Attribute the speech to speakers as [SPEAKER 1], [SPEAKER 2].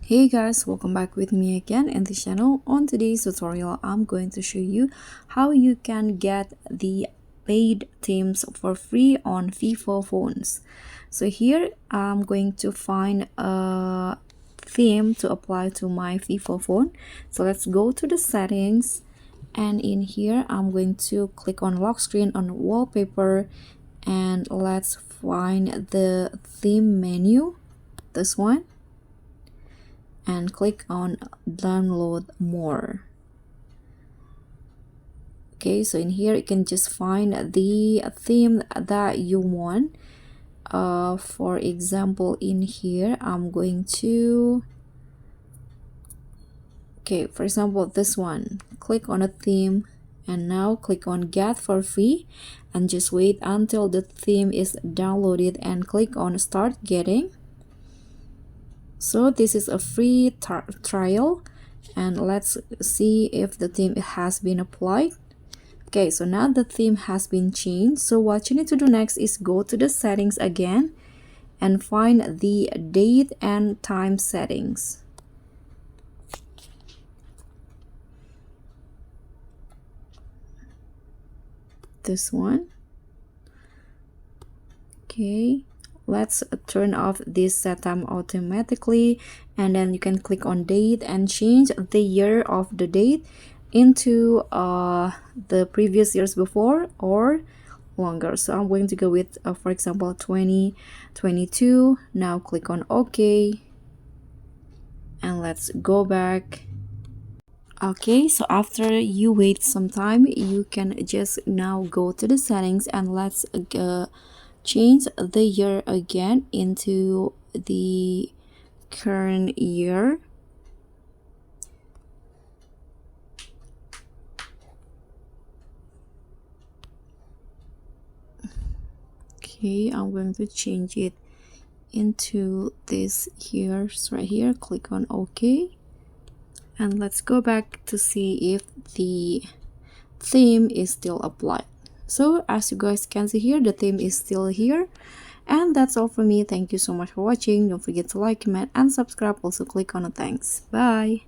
[SPEAKER 1] Hey guys, welcome back with me again in this channel. On today's tutorial, I'm going to show you how you can get the paid themes for free on Vivo phones. So here I'm going to find a theme to apply to my Vivo phone. So let's go to the settings, and in here I'm going to click on lock screen on wallpaper, and let's find the theme menu, this one, and click on download more. Okay, so in here you can just find the theme that you want. For example, in here I'm going to, okay, for example, this one, click on a theme and now click on get for free, and just wait until the theme is downloaded and click on start getting. So this is a free trial, and let's see if the theme has been applied. Okay, so now the theme has been changed. So what you need to do next is go to the settings again and find the date and time settings. This one. Okay, let's turn off this set time automatically, and then you can click on date and change the year of the date into the previous years before or longer. So I'm going to go with for example 2022. Now click on OK, and let's go back. Okay, so after you wait some time, you can just now go to the settings, and let's change the year again into the current year. Okay, I'm going to change it into this here, right here. Click on OK, and let's go back to see if the theme is still applied. So as you guys can see here, the theme is still here. And that's all for me. Thank you so much for watching. Don't forget to like, comment, and subscribe. Also click on the thanks. Bye.